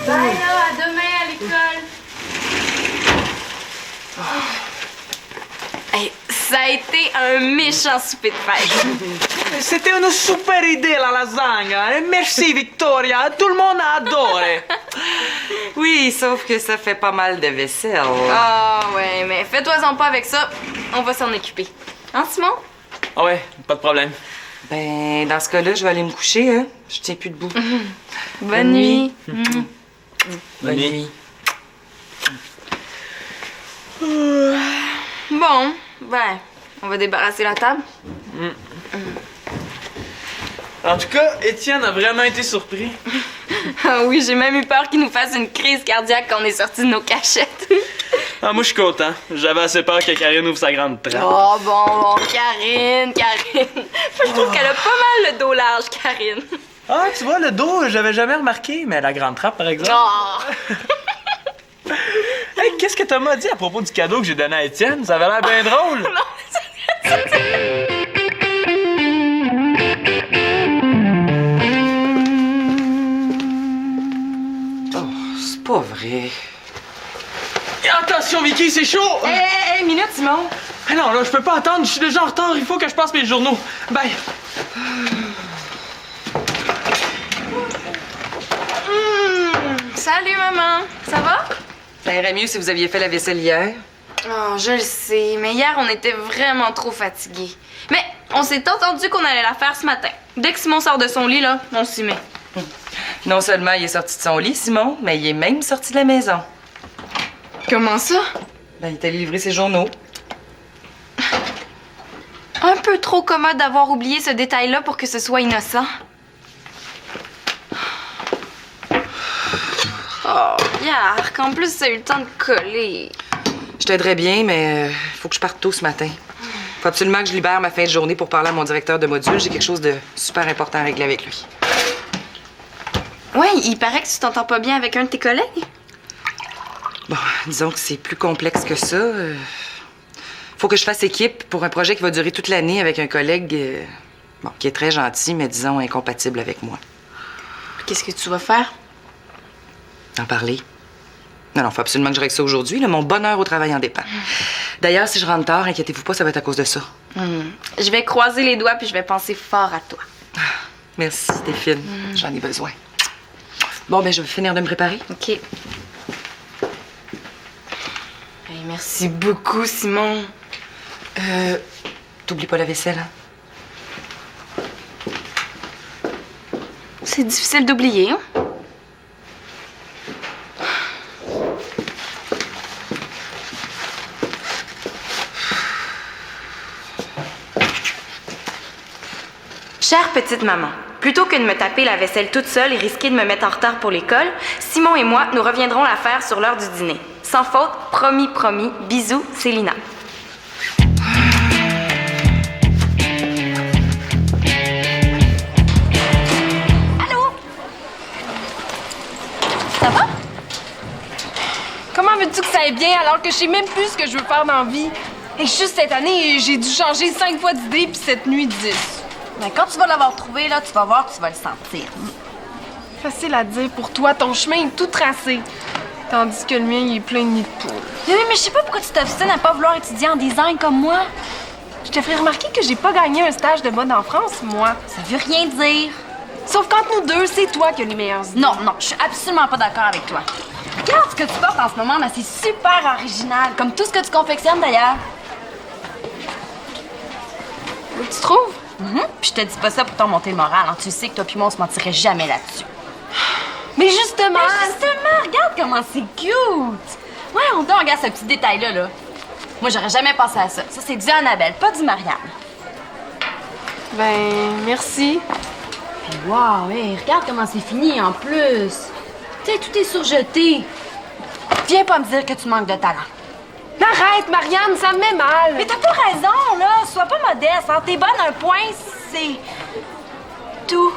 Bye là, à demain à l'école. Hey, ça a été un méchant souper de fête. C'était une super idée, la lasagne. Et merci, Victoria. Tout le monde a adoré. Oui, sauf que ça fait pas mal de vaisselle. Ah ouais, mais fais-toi-en pas avec ça. On va s'en occuper. Hein, Simon? Ah ouais, pas de problème. Ben, dans ce cas-là, je vais aller me coucher, hein. Je tiens plus debout. Bonne nuit. Bonne nuit. Bon, ben, on va débarrasser la table. En tout cas, Étienne a vraiment été surpris. Ah oui, j'ai même eu peur qu'il nous fasse une crise cardiaque quand on est sortis de nos cachettes. Ah, moi, je suis content. J'avais assez peur que Karine ouvre sa grande trappe. Oh bon, Karine. Moi, je trouve qu'elle a pas mal le dos large, Karine. Ah, tu vois, le dos, j'avais jamais remarqué, mais la grande trappe, par exemple. Oh. Hey, qu'est-ce que Thomas a dit à propos du cadeau que j'ai donné à Étienne? Ça avait l'air bien drôle. C'est pas vrai. Et attention, Vicky, c'est chaud! Hé, minute, Simon! Ah non, là, je peux pas attendre, je suis déjà en retard, il faut que je passe mes journaux. Bye! Salut, maman. Ça va? Ça irait mieux si vous aviez fait la vaisselle hier. Oh, je le sais, mais hier, on était vraiment trop fatigués. Mais on s'est entendu qu'on allait la faire ce matin. Dès que Simon sort de son lit, là, on s'y met. Non seulement il est sorti de son lit, Simon, mais il est même sorti de la maison. Comment ça? Ben, il est allé livrer ses journaux. Un peu trop commode d'avoir oublié ce détail-là pour que ce soit innocent. Oh, Yark, en plus, ça a eu le temps de coller. Je t'aiderais bien, mais faut que je parte tôt ce matin. Faut absolument que je libère ma fin de journée pour parler à mon directeur de module. J'ai quelque chose de super important à régler avec lui. Ouais, il paraît que tu t'entends pas bien avec un de tes collègues. Bon, disons que c'est plus complexe que ça. Faut que je fasse équipe pour un projet qui va durer toute l'année avec un collègue bon, qui est très gentil, mais disons incompatible avec moi. Qu'est-ce que tu vas faire? En parler. Non, faut absolument que je règle ça aujourd'hui. Là, mon bonheur au travail en dépend. D'ailleurs, si je rentre tard, inquiétez-vous pas, ça va être à cause de ça. Je vais croiser les doigts puis je vais penser fort à toi. Merci, Stéphine. J'en ai besoin. Bon, ben, je vais finir de me préparer. OK. Hey, merci beaucoup, Simon. T'oublies pas la vaisselle, hein? C'est difficile d'oublier, hein? Chère petite maman, plutôt que de me taper la vaisselle toute seule et risquer de me mettre en retard pour l'école, Simon et moi, nous reviendrons la faire sur l'heure du dîner. Sans faute, promis, promis. Bisous, Célina. Allô? Ça va? Comment veux-tu que ça aille bien alors que je sais même plus ce que je veux faire dans la vie? Et juste cette année, j'ai dû changer 5 fois d'idée, puis cette nuit 10. Mais quand tu vas l'avoir trouvé, là, tu vas voir, tu vas le sentir. Facile à dire pour toi, ton chemin est tout tracé. Tandis que le mien, il est plein de nids de poules. Oui, mais je sais pas pourquoi tu t'obstines à pas vouloir étudier en design comme moi. Je te ferai remarquer que j'ai pas gagné un stage de mode en France, moi. Ça veut rien dire. Sauf qu'entre nous deux, c'est toi qui as les meilleures idées. Non, je suis absolument pas d'accord avec toi. Regarde ce que tu portes en ce moment, là, c'est super original. Comme tout ce que tu confectionnes, d'ailleurs. Tu trouves? Puis je te dis pas ça pour t'en monter le moral. Hein. Tu sais que toi puis moi, on se mentirait jamais là-dessus. Mais justement... Regarde comment c'est cute! Ouais, on regarde ce petit détail-là, là. Moi, j'aurais jamais pensé à ça. Ça, c'est du Annabelle, pas du Marianne. Ben, merci. Puis wow, hey, regarde comment c'est fini, en plus. Tu sais, tout est surjeté. Viens pas me dire que tu manques de talent. Arrête, Marianne, ça me met mal. Mais t'as pas raison, là. Sois pas modeste. Hein. T'es bonne un point, c'est... tout.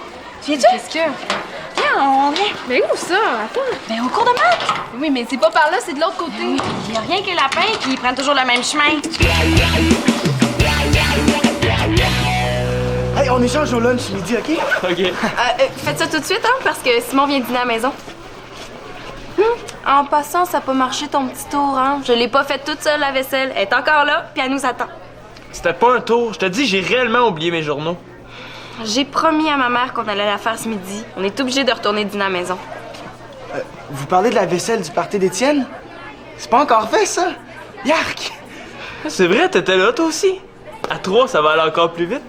Qu'est-ce que... Viens, on vient. Mais où ça? Attends. Ben, au cours de maths. Oui, mais c'est pas par là, c'est de l'autre côté. Il y a rien que les lapins qui prennent toujours le même chemin. Hey, on échange au lunch midi, OK? OK. Faites ça tout de suite, hein, parce que Simon vient dîner à la maison. En passant, ça a pas marché ton petit tour, hein? Je l'ai pas fait toute seule, la vaisselle. Elle est encore là, puis elle nous attend. C'était pas un tour. Je te dis, j'ai réellement oublié mes journaux. J'ai promis à ma mère qu'on allait la faire ce midi. On est obligé de retourner dîner à la maison. Vous parlez de la vaisselle du party d'Étienne? C'est pas encore fait, ça? Yark! C'est vrai, t'étais là, toi aussi. À 3, ça va aller encore plus vite.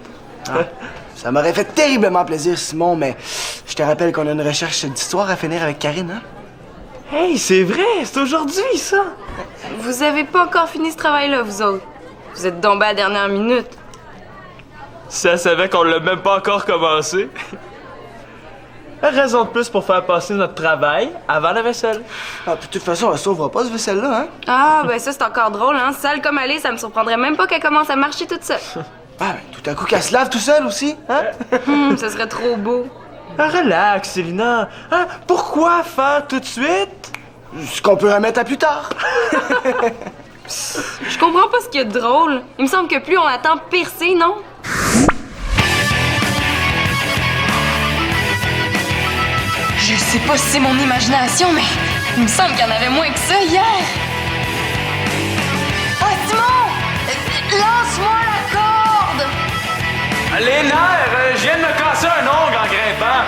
Ça m'aurait fait terriblement plaisir, Simon, mais je te rappelle qu'on a une recherche d'histoire à finir avec Karine, hein? Hey, c'est vrai, c'est aujourd'hui, ça. Vous avez pas encore fini ce travail-là, vous autres. Vous êtes tombés à la dernière minute. Si elle savait qu'on l'a même pas encore commencé. Raison de plus pour faire passer notre travail avant la vaisselle. Ah, puis de toute façon, elle sauvera pas ce vaisselle-là, hein? Ah, ben ça, c'est encore drôle, hein? Sale comme elle est, ça me surprendrait même pas qu'elle commence à marcher toute seule. Ah, ben, tout à coup qu'elle se lave tout seul aussi, hein? Ce serait trop beau. Ah, relax, Célina. Hein, pourquoi faire tout de suite? Ce qu'on peut remettre à plus tard. Je comprends pas ce qu'il y a de drôle. Il me semble que plus on attend, pire c'est, non? Je sais pas si c'est mon imagination, mais il me semble qu'il y en avait moins que ça hier. Oh, Simon! Lance-moi la corde! Les nerfs, je viens de me casser un ongle en grimpant.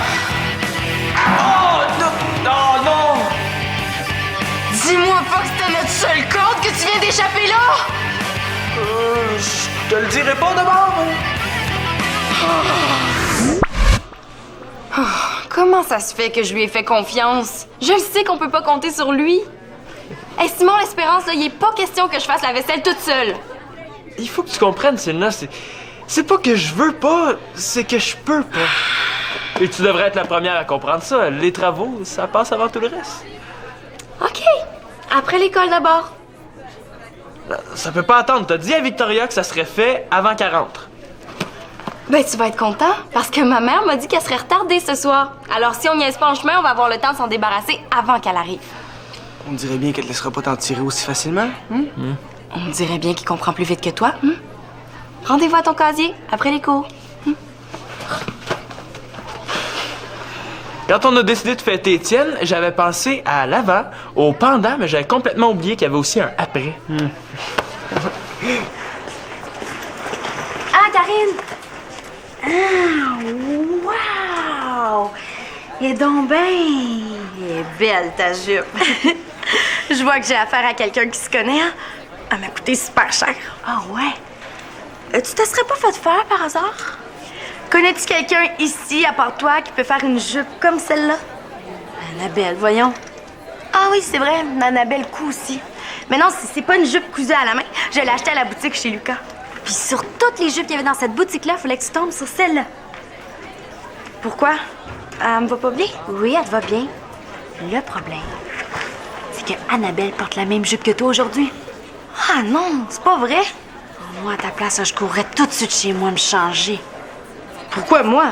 Oh, non, oh, non! Dis-moi pas que c'était notre seule corde que tu viens d'échapper là! Je te le dirai pas d'abord. Comment ça se fait que je lui ai fait confiance? Je le sais qu'on peut pas compter sur lui. Hey, Simon, l'Espérance, là, il est pas question que je fasse la vaisselle toute seule. Il faut que tu comprennes, Célina, c'est pas que je veux pas, c'est que je peux pas. Et tu devrais être la première à comprendre ça. Les travaux, ça passe avant tout le reste. OK. Après l'école d'abord. Ça peut pas attendre. T'as dit à Victoria que ça serait fait avant qu'elle rentre. Ben, tu vas être content, parce que ma mère m'a dit qu'elle serait retardée ce soir. Alors, si on niaise pas en chemin, on va avoir le temps de s'en débarrasser avant qu'elle arrive. On dirait bien qu'elle te laissera pas t'en tirer aussi facilement. On dirait bien qu'il comprend plus vite que toi. Rendez-vous à ton casier, après les cours. Quand on a décidé de fêter Étienne, j'avais pensé à l'avant, au pendant, mais j'avais complètement oublié qu'il y avait aussi un après. Ah, Karine! Ah, wow! Et donc ben, elle est belle ta jupe. Je vois que j'ai affaire à quelqu'un qui se connaît. Hein? Elle m'a coûté super cher. Ah ouais? Tu te serais pas fait faire par hasard? Connais-tu quelqu'un ici, à part toi, qui peut faire une jupe comme celle-là? Annabelle, voyons. Ah oui, c'est vrai, Annabelle coud aussi. Mais non, c'est pas une jupe cousue à la main. Je l'ai achetée à la boutique chez Lucas. Puis sur toutes les jupes qu'il y avait dans cette boutique-là, il fallait que tu tombes sur celle-là. Pourquoi? Elle me va pas bien? Oui, elle te va bien. Le problème, c'est que Annabelle porte la même jupe que toi aujourd'hui. Ah non, c'est pas vrai. Moi, à ta place, je courrais tout de suite chez moi me changer. Pourquoi moi?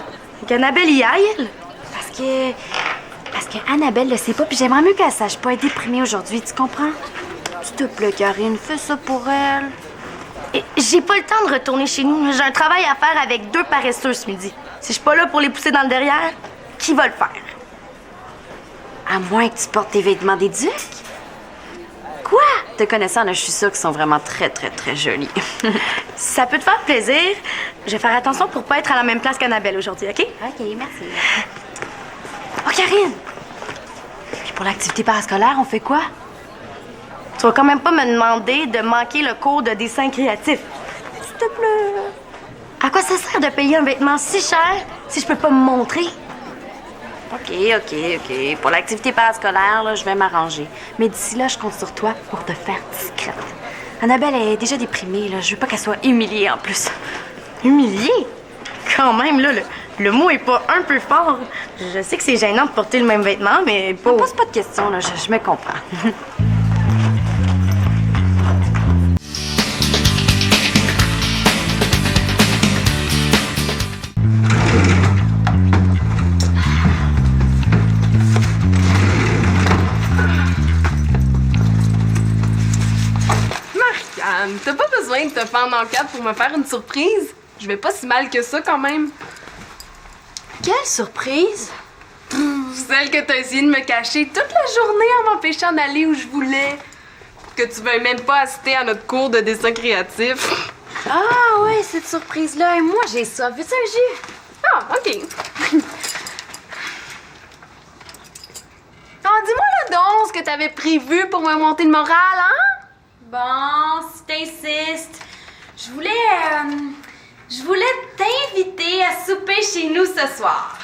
Qu'Annabelle y aille, elle? Parce que Annabelle le sait pas, puis j'aimerais mieux qu'elle sache pas être déprimée aujourd'hui, tu comprends? S'il te plaît, Karine, fais ça pour elle. Et j'ai pas le temps de retourner chez nous. J'ai un travail à faire avec 2 paresseux ce midi. Si je suis pas là pour les pousser dans le derrière, qui va le faire? À moins que tu portes tes vêtements d'éduc. Quoi? Te connaissant, là, je suis sûre qu'ils sont vraiment très, très, très jolis. Ça peut te faire plaisir. Je vais faire attention pour pas être à la même place qu'Annabelle aujourd'hui, OK? OK, merci. Oh, Karine! Puis pour l'activité parascolaire, on fait quoi? Tu vas quand même pas me demander de manquer le cours de dessin créatif. S'il te plaît. À quoi ça sert de payer un vêtement si cher si je peux pas me montrer? OK. Pour l'activité parascolaire, là, je vais m'arranger. Mais d'ici là, je compte sur toi pour te faire discrète. Annabelle est déjà déprimée, là. Je veux pas qu'elle soit humiliée en plus. Humiliée? Quand même, là, le mot est pas un peu fort. Je sais que c'est gênant de porter le même vêtement, mais pas... Ne pose pas de questions, là. Je me comprends. t'as pas besoin de te fendre en quatre pour me faire une surprise. Je vais pas si mal que ça, quand même. Quelle surprise! Celle que t'as essayé de me cacher toute la journée en m'empêchant d'aller où je voulais. Que tu veuilles même pas assister à notre cours de dessin créatif. Ah ouais, cette surprise-là. Et moi, j'ai ça. Veux-tu un jus? Ah, OK. Oh, dis-moi là donc ce que t'avais prévu pour me monter le moral, hein? Bon, si t'insistes. Je voulais t'inviter à souper chez nous ce soir.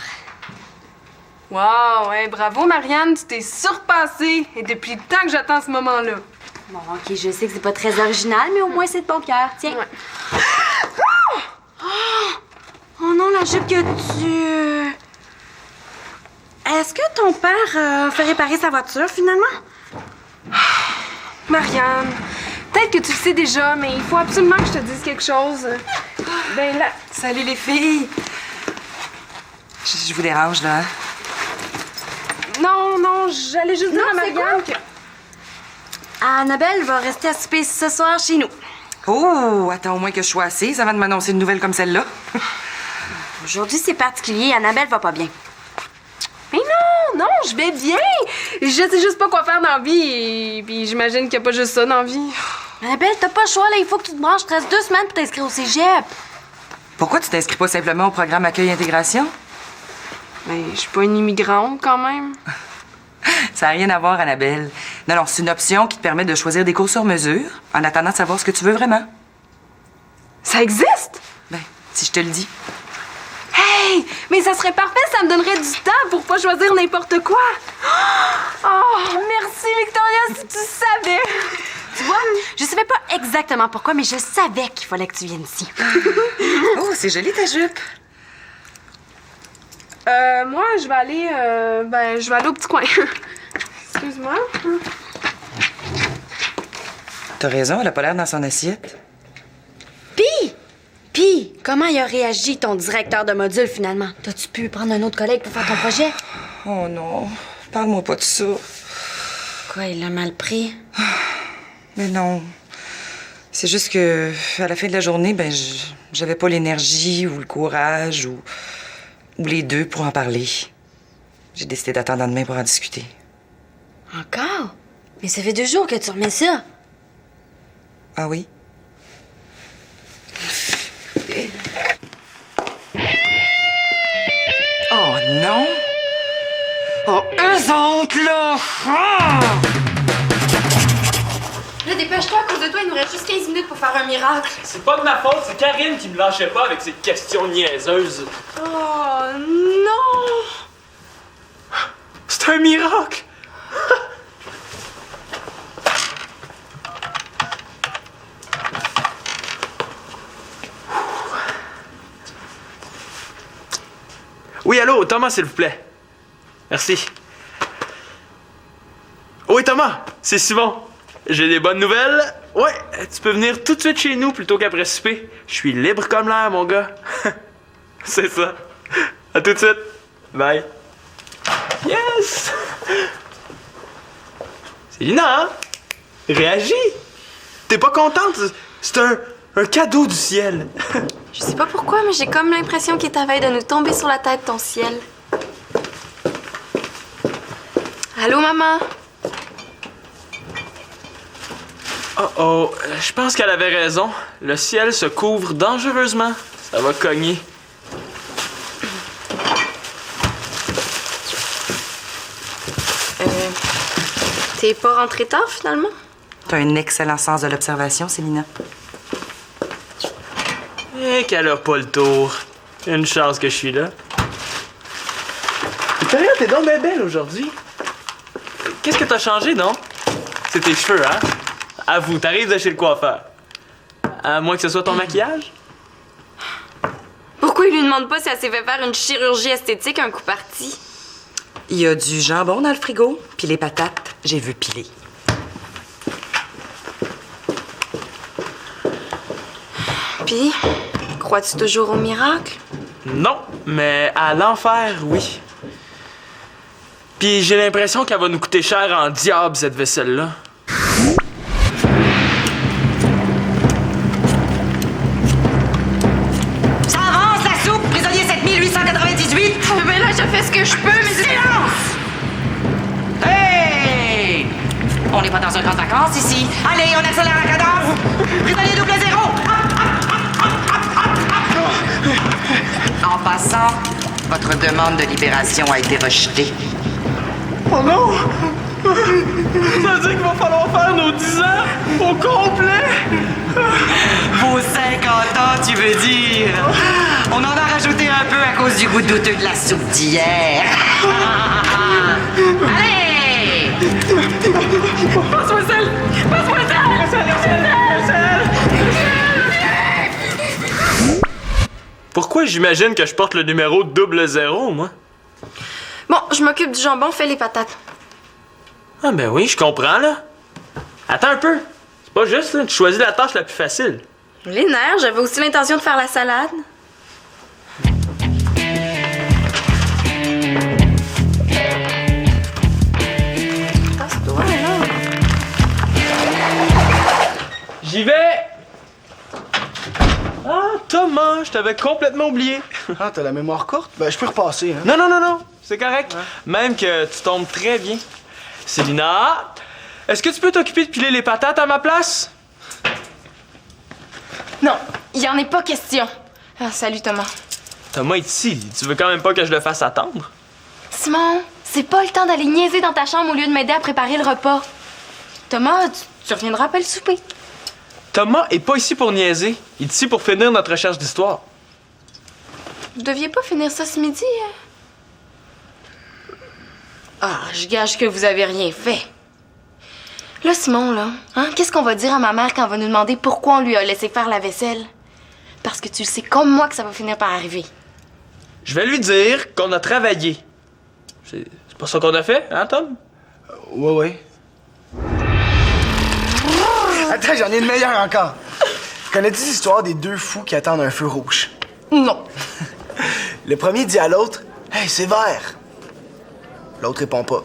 Wow, ouais, bravo Marianne, tu t'es surpassée. Et depuis le temps que j'attends ce moment-là. Bon, OK, je sais que c'est pas très original, mais au moins c'est de bon cœur. Tiens. Ouais. Oh non, la jupe que tu... Est-ce que ton père fait réparer sa voiture, finalement? Marianne, peut-être que tu le sais déjà, mais il faut absolument que je te dise quelque chose. Ben là... Salut les filles! Je vous dérange, là, hein? Non, j'allais juste dire à c'est Marianne que... Annabelle va rester à souper ce soir chez nous. Oh, attends au moins que je sois assise avant de m'annoncer une nouvelle comme celle-là. Aujourd'hui, c'est particulier. Annabelle va pas bien. Mais non, je vais bien. Je sais juste pas quoi faire dans la vie. Et puis j'imagine qu'il y a pas juste ça dans la vie. Annabelle, t'as pas le choix, là. Il faut que tu te branches. Il te reste 2 semaines pour t'inscrire au cégep. Pourquoi tu t'inscris pas simplement au programme Accueil-Intégration? Mais je suis pas une immigrante quand même. Ça n'a rien à voir, Annabelle. Non, c'est une option qui te permet de choisir des cours sur mesure en attendant de savoir ce que tu veux vraiment. Ça existe? Ben, si je te le dis. Hey, mais ça serait parfait, ça me donnerait du temps pour pas choisir n'importe quoi. Oh, merci Victoria, si tu savais. Tu vois, je savais pas exactement pourquoi, mais je savais qu'il fallait que tu viennes ici. Oh, c'est joli ta jupe. Moi, je vais aller au petit coin. Excuse-moi. T'as raison, elle a pas l'air dans son assiette. Puis, comment il a réagi, ton directeur de module, finalement? T'as-tu pu prendre un autre collègue pour faire ton projet? Oh non, parle-moi pas de ça. Quoi, il l'a mal pris? Mais non. C'est juste que, à la fin de la journée, j'avais pas l'énergie ou le courage ou les deux pour en parler. J'ai décidé d'attendre demain pour en discuter. Encore? Mais ça fait 2 jours que tu remets ça. Ah oui? Oh non! Oh, eux autres, là! Ah! Là, dépêche-toi, à cause de toi, il nous reste juste 15 minutes pour faire un miracle. C'est pas de ma faute, c'est Karine qui me lâchait pas avec ses questions niaiseuses. Oh non! C'est un miracle! Oui, allô, Thomas, s'il vous plaît. Merci. Oui, Thomas, c'est Simon. J'ai des bonnes nouvelles. Ouais, tu peux venir tout de suite chez nous plutôt qu'après souper. Je suis libre comme l'air, mon gars. C'est ça. À tout de suite. Bye. Yes! C'est Lina, hein? Réagis! T'es pas contente? C'est un cadeau du ciel. Je sais pas pourquoi, mais j'ai comme l'impression qu'il est à veille de nous tomber sur la tête, ton ciel. Allô, maman? Oh, je pense qu'elle avait raison. Le ciel se couvre dangereusement. Ça va cogner. T'es pas rentré tard, finalement? T'as un excellent sens de l'observation, Célina. Et qu'elle a pas le tour. Une chance que je suis là. Victoria, t'es donc bien belle aujourd'hui. Qu'est-ce que t'as changé, non? C'est tes cheveux, hein? Avoue, t'arrives de chez le coiffeur. À moins que ce soit ton maquillage? Pourquoi il lui demande pas si elle s'est fait faire une chirurgie esthétique un coup parti? Il y a du jambon dans le frigo, puis les patates, j'ai vu piler. Puis, crois-tu toujours au miracle? Non, mais à l'enfer, oui. Puis j'ai l'impression qu'elle va nous coûter cher en diable, cette vaisselle-là. On n'est pas dans un camp de vacances ici. Allez, on accélère la cadence. Prisonnier double zéro. En passant, votre demande de libération a été rejetée. Oh non! Ça veut dire qu'il va falloir faire nos 10 ans au complet! Vos 50 ans, tu veux dire? On en a rajouté un peu à cause du goût douteux de la soupe d'hier. Allez! Passe-moi celle! Passe-moi celle! Pourquoi j'imagine que je porte le numéro 00, moi? Bon, je m'occupe du jambon, fais les patates. Ah ben oui, je comprends, là. Attends un peu. C'est pas juste, là. Tu choisis la tâche la plus facile. Les nerfs, j'avais aussi l'intention de faire la salade. Passe-toi, là. J'y vais! Ah, Thomas, je t'avais complètement oublié. Ah, t'as la mémoire courte? Ben, je peux repasser, hein. Non, c'est correct. Même que tu tombes très bien. Célina, est-ce que tu peux t'occuper de piler les patates à ma place? Non, il y en est pas question. Ah, salut Thomas. Thomas est ici. Tu veux quand même pas que je le fasse attendre? Simon, c'est pas le temps d'aller niaiser dans ta chambre au lieu de m'aider à préparer le repas. Thomas, tu reviendras après le souper. Thomas est pas ici pour niaiser. Il est ici pour finir notre recherche d'histoire. Vous deviez pas finir ça ce midi, hein? Ah, je gage que vous avez rien fait. Là, Simon, là, hein, qu'est-ce qu'on va dire à ma mère quand elle va nous demander pourquoi on lui a laissé faire la vaisselle? Parce que tu le sais comme moi que ça va finir par arriver. Je vais lui dire qu'on a travaillé. C'est pas ça qu'on a fait, hein, Tom? Ouais. Attends, j'en ai une meilleure encore. Connais-tu l'histoire des deux fous qui attendent un feu rouge? Non. Le premier dit à l'autre, « Hey, c'est vert! » L'autre répond pas.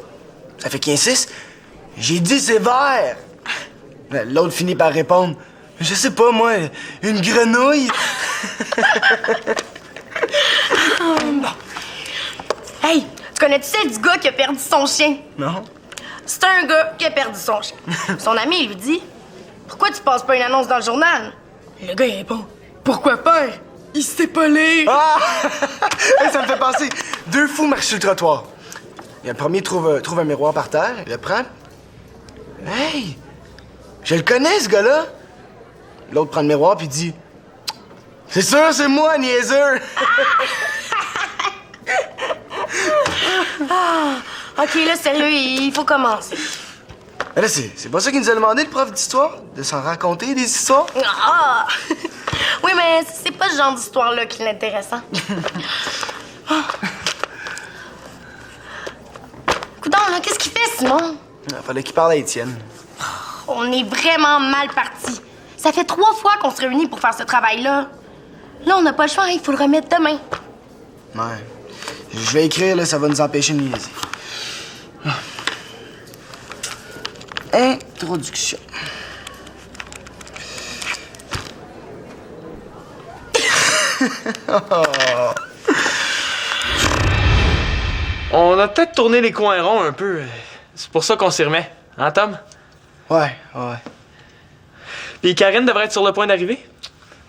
Ça fait qu'il insiste. « J'ai dit c'est vert! » L'autre finit par répondre, « Je sais pas, moi, une grenouille! » Hey, tu connais-tu celle du gars qui a perdu son chien? Non? C'est un gars qui a perdu son chien. Son ami lui dit, pourquoi tu passes pas une annonce dans le journal? Le gars, il répond, pourquoi pas? Il sait pas lire. Ah! Hey, ça me fait penser. Deux fous marchent sur le trottoir. Le premier trouve un miroir par terre, il le prend. Hey! Je le connais, ce gars-là! L'autre prend le miroir puis dit, c'est sûr, c'est moi, niaiseux! OK, là, sérieux, il faut commencer. Mais là, c'est pas ça qu'il nous a demandé, le prof d'histoire? De s'en raconter des histoires? Ah! Oui, mais c'est pas ce genre d'histoire-là qui est intéressant. Coudonc, là, qu'est-ce qu'il fait, Simon? Il fallait qu'il parle à Étienne. On est vraiment mal partis. Ça fait 3 fois qu'on se réunit pour faire ce travail-là. Là, on n'a pas le choix, il faut le remettre demain. Ouais. Je vais écrire, là, ça va nous empêcher de niaiser. Introduction. On a peut-être tourné les coins ronds un peu. C'est pour ça qu'on s'y remet. Hein, Tom? Ouais. Puis Karine devrait être sur le point d'arriver?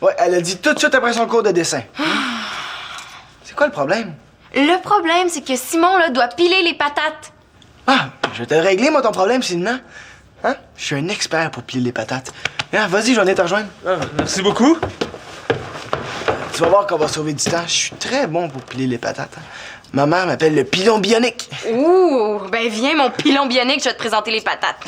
Ouais, elle a dit tout de suite après son cours de dessin. C'est quoi le problème? Le problème, c'est que Simon, là, doit piler les patates. Ah, je vais te régler, moi, ton problème, Sylvain. Hein? Je suis un expert pour piler les patates. Viens, vas-y, j'en ai te rejoindre. Ah, merci beaucoup. Tu vas voir qu'on va sauver du temps. Je suis très bon pour piler les patates. Hein. Ma mère m'appelle le pilon bionique. Ouh, ben viens, mon pilon bionique, je vais te présenter les patates.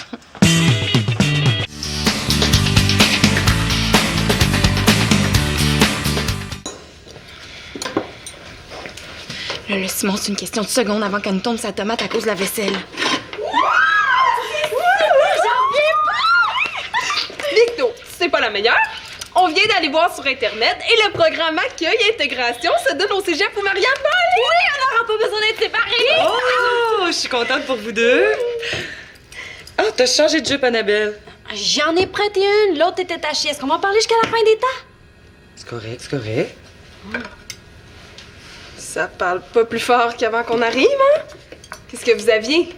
Là, Simon, c'est une question de seconde avant qu'elle nous tombe sa tomate à cause de la vaisselle. Victo, c'est pas la meilleure? On vient d'aller voir sur Internet et le programme Accueil et Intégration se donne au cégep où Marianne va aller. Oui, on n'aura pas besoin d'être séparés. Oh, je suis contente pour vous deux. Ah, t'as changé de jupe, Annabelle. J'en ai prêté une, l'autre était tachée. Est-ce qu'on va en parler jusqu'à la fin des temps? C'est correct. Ça parle pas plus fort qu'avant qu'on arrive, hein? Qu'est-ce que vous aviez?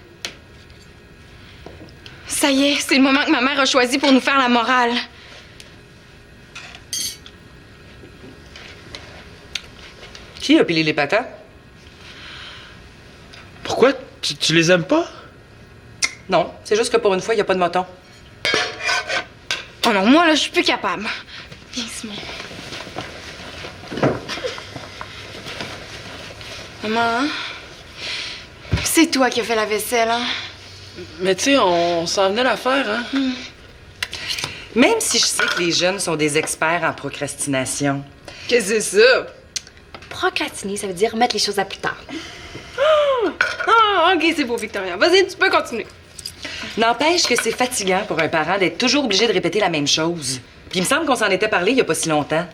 Ça y est, c'est le moment que ma mère a choisi pour nous faire la morale. Qui a pilé les patates? Pourquoi? Tu les aimes pas? Non, c'est juste que pour une fois, il n'y a pas de moton. Oh non, moi, là, je suis plus capable. Viens, Simon. Maman, c'est toi qui as fait la vaisselle, hein? Mais tu sais, on s'en venait la faire, hein? Même si je sais que les jeunes sont des experts en procrastination. Qu'est-ce que c'est ça? Procrastiner, ça veut dire mettre les choses à plus tard. Ah, ok, c'est beau, Victoria. Vas-y, tu peux continuer. N'empêche que c'est fatigant pour un parent d'être toujours obligé de répéter la même chose. Puis il me semble qu'on s'en était parlé il y a pas si longtemps.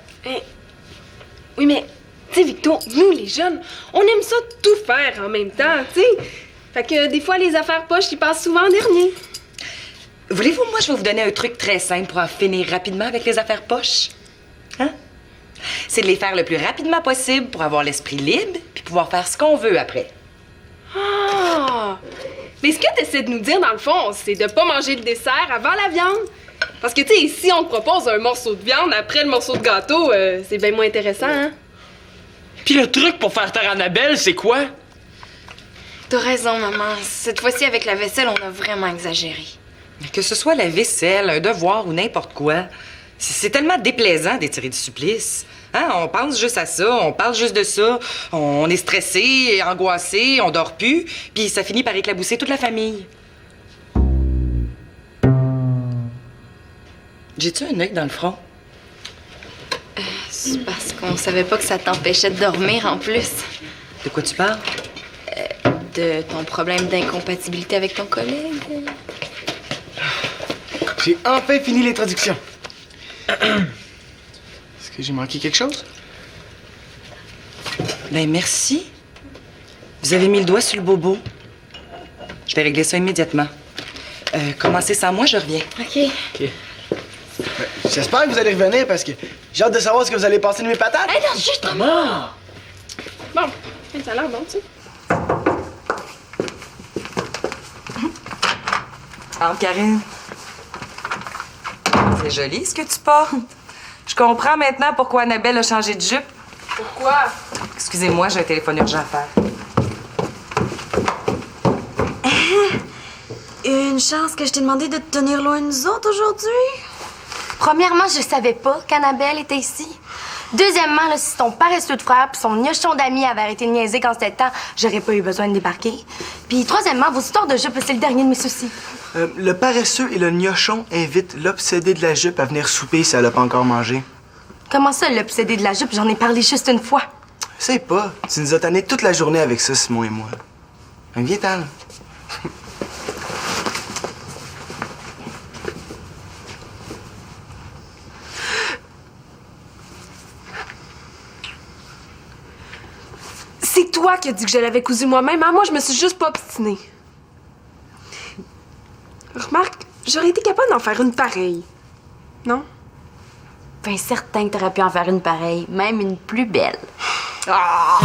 Oui, mais, tu sais, Victo, nous, les jeunes, on aime ça tout faire en même temps, tu sais. Fait que des fois, les affaires poches, ils passent souvent en dernier. Voulez-vous, moi, je vais vous donner un truc très simple pour en finir rapidement avec les affaires poches? Hein? C'est de les faire le plus rapidement possible pour avoir l'esprit libre puis pouvoir faire ce qu'on veut après. Ah! Mais ce que tu essaies de nous dire, dans le fond, c'est de pas manger le dessert avant la viande. Parce que, tu sais, si on te propose un morceau de viande après le morceau de gâteau, c'est bien moins intéressant, hein? Puis le truc pour faire taire Annabelle, c'est quoi? T'as raison, maman. Cette fois-ci, avec la vaisselle, on a vraiment exagéré. Que ce soit la vaisselle, un devoir ou n'importe quoi, c'est tellement déplaisant d'étirer du supplice. Hein? On pense juste à ça, on parle juste de ça, on est stressé, angoissé, on dort plus, puis ça finit par éclabousser toute la famille. J'ai-tu un œil dans le front? C'est parce qu'on savait pas que ça t'empêchait de dormir en plus. De quoi tu parles? De ton problème d'incompatibilité avec ton collègue. J'ai enfin fini l'introduction. Est-ce que j'ai manqué quelque chose? Ben merci. Vous avez mis le doigt sur le bobo. Je vais régler ça immédiatement. Commencez sans moi, je reviens. OK. J'espère que vous allez revenir parce que j'ai hâte de savoir ce que vous allez passer de mes patates. Hey, non, justement! Bon, ça a l'air bon, tu sais. Ah, Karine. C'est joli ce que tu portes. Je comprends maintenant pourquoi Annabelle a changé de jupe. Pourquoi? Excusez-moi, j'ai un téléphone urgent à faire. Une chance que je t'ai demandé de te tenir loin de nous autres aujourd'hui. Premièrement, je savais pas qu'Annabelle était ici. Deuxièmement, là, si ton paresseux de frère puis son gnochon d'ami avait arrêté de niaiser quand c'était le temps, j'aurais pas eu besoin de débarquer. Puis troisièmement, vos histoires de jupe, c'est le dernier de mes soucis. Le paresseux et le gnochon invitent l'obsédé de la jupe à venir souper si elle a pas encore mangé. Comment ça, l'obsédé de la jupe? J'en ai parlé juste une fois. Sais pas. Tu nous as tanné toute la journée avec ça, Simon et moi. Viens-t'en, là. C'est toi qui as dit que je l'avais cousu moi-même, hein? Moi, je me suis juste pas obstinée. Remarque, j'aurais été capable d'en faire une pareille. Non? Ben certain que t'aurais pu en faire une pareille, même une plus belle. Ah!